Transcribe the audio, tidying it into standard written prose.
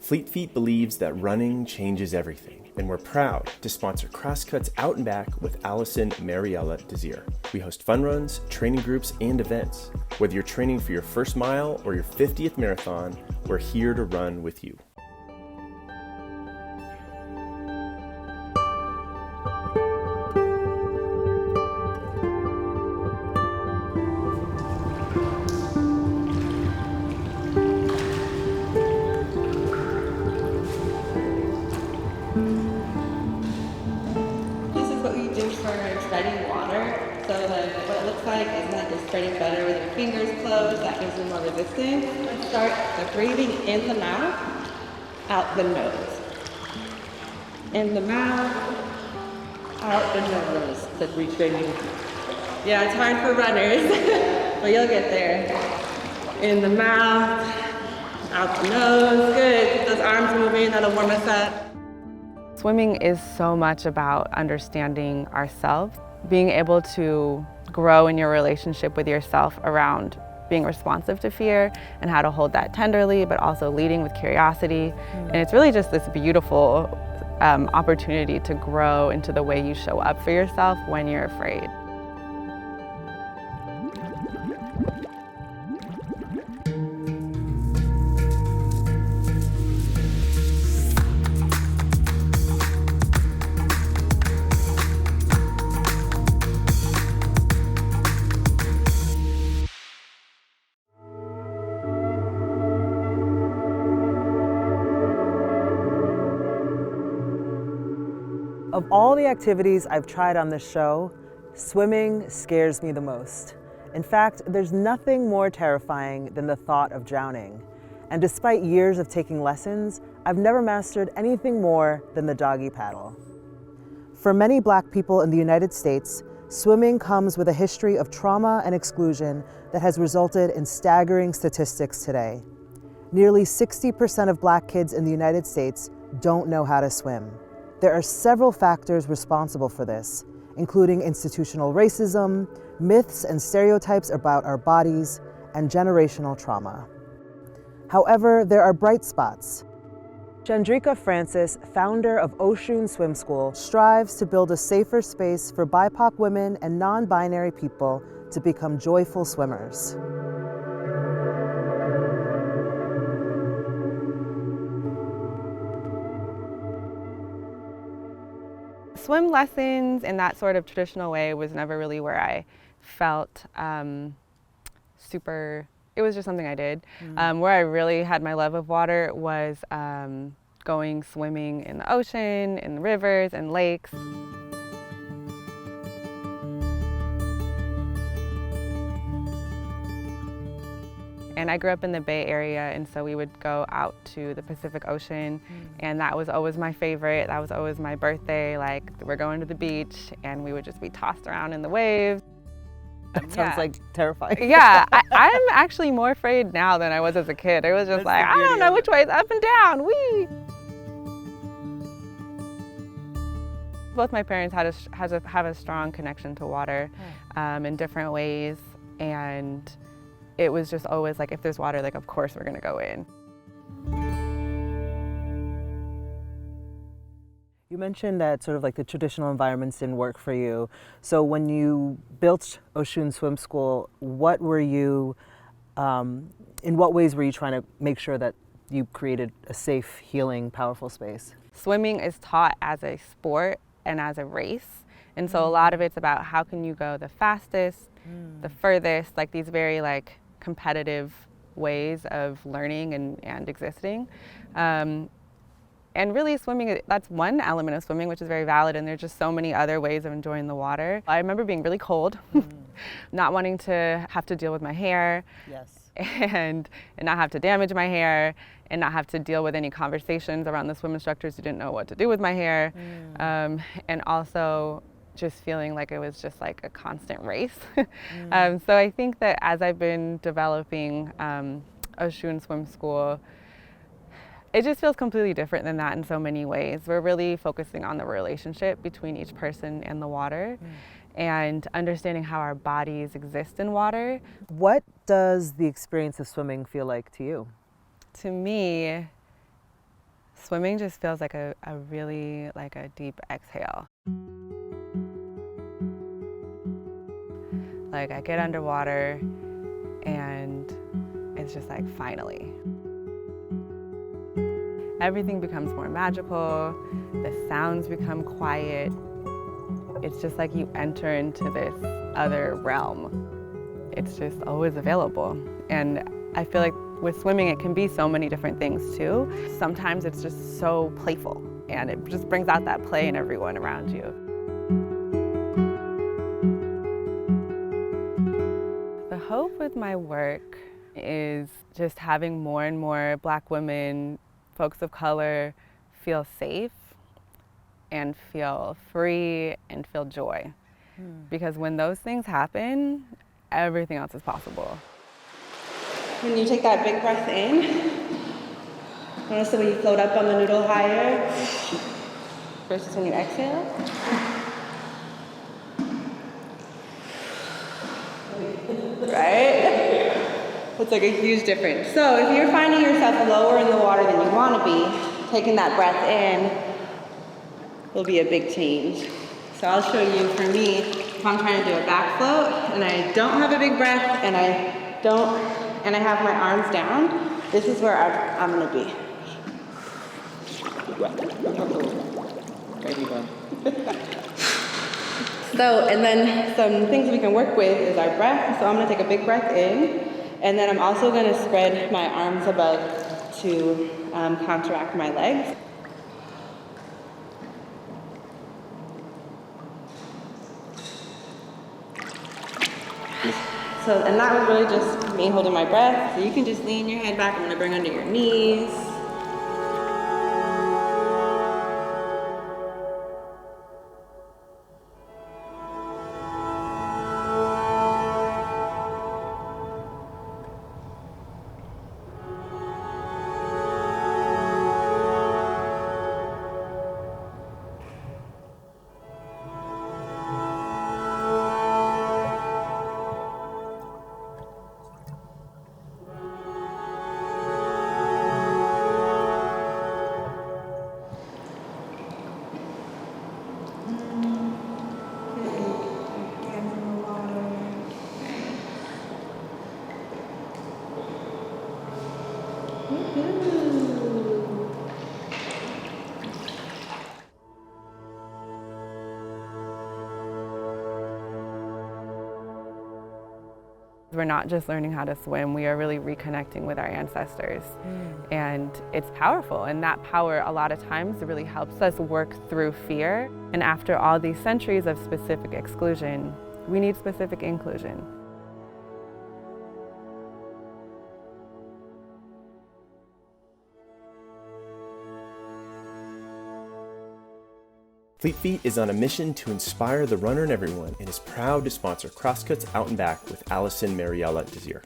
Fleet Feet believes that running changes everything, and we're proud to sponsor Crosscuts Out and Back with Alison, Mariella, Désir. We host fun runs, training groups, and events. Whether you're training for your first mile or your 50th marathon, we're here to run with you. Spreading water, so what it looks like is like you're spreading butter with your fingers closed. That gives you more resistance. Start the breathing in the mouth, out the nose. In the mouth, out the nose. That's retraining. Yeah, it's hard for runners, but you'll get there. In the mouth, out the nose. Good. Keep those arms moving. That'll warm us up. Swimming is so much about understanding ourselves, being able to grow in your relationship with yourself around being responsive to fear and how to hold that tenderly, but also leading with curiosity. And it's really just this beautiful opportunity to grow into the way you show up for yourself when you're afraid. Of all the activities I've tried on this show, swimming scares me the most. In fact, there's nothing more terrifying than the thought of drowning. And despite years of taking lessons, I've never mastered anything more than the doggy paddle. For many Black people in the United States, swimming comes with a history of trauma and exclusion that has resulted in staggering statistics today. Nearly 60% of Black kids in the United States don't know how to swim. There are several factors responsible for this, including institutional racism, myths and stereotypes about our bodies, and generational trauma. However, there are bright spots. Chandrika Francis, founder of Oshun Swim School, strives to build a safer space for BIPOC women and non-binary people to become joyful swimmers. Swim lessons in that sort of traditional way was never really where I felt it was just something I did. Where I really had my love of water was going swimming in the ocean, in the rivers and lakes. And I grew up in the Bay Area, and so we would go out to the Pacific Ocean, and that was always my favorite. That was always my birthday, like we're going to the beach, and we would just be tossed around in the waves. That sounds like terrifying. Yeah, I'm actually more afraid now than I was as a kid. It was just like, I don't know which way is up and down, wee! Both my parents have a strong connection to water in different ways, and it was just always like, if there's water, like of course we're gonna go in. You mentioned that sort of like the traditional environments didn't work for you. So when you built Oshun Swim School, what were you, in what ways were you trying to make sure that you created a safe, healing, powerful space? Swimming is taught as a sport and as a race. And so a lot of it's about how can you go the fastest, the furthest, like these very like competitive ways of learning and existing. And really swimming, that's one element of swimming, which is very valid, and there's just so many other ways of enjoying the water. I remember being really cold, not wanting to have to deal with my hair, and not have to damage my hair, and not have to deal with any conversations around the swim instructors who didn't know what to do with my hair, and also just feeling like it was just like a constant race. So I think that as I've been developing Oshun Swim School, it just feels completely different than that in so many ways. We're really focusing on the relationship between each person and the water, and understanding how our bodies exist in water. What does the experience of swimming feel like to you? To me, Swimming just feels like a really like a deep exhale. Like I get underwater and it's just like finally. Everything becomes more magical, the sounds become quiet. It's just like you enter into this other realm. It's just always available. And I feel like with swimming, it can be so many different things too. Sometimes it's just so playful and it just brings out that play in everyone around you. The hope with my work is just having more and more Black women, folks of color, feel safe and feel free and feel joy. Because when those things happen, everything else is possible. When you take that big breath in, notice the way you float up on the noodle higher versus when you exhale. Right? It's like a huge difference. So if you're finding yourself lower in the water than you want to be, taking that breath in will be a big change. So I'll show you, for me, if I'm trying to do a back float and I don't have a big breath and I have my arms down, this is where I'm going to be. So, and then some things we can work with is our breath. So I'm going to take a big breath in, and then I'm also going to spread my arms above to counteract my legs. So, and that was really just me holding my breath. So you can just lean your head back. I'm going to bring under your knees. We're not just learning how to swim, we are really reconnecting with our ancestors. And it's powerful, and that power a lot of times really helps us work through fear. And after all these centuries of specific exclusion, we need specific inclusion. Fleet Feet is on a mission to inspire the runner and everyone and is proud to sponsor Crosscuts Out and Back with Alison, Mariella, Désir.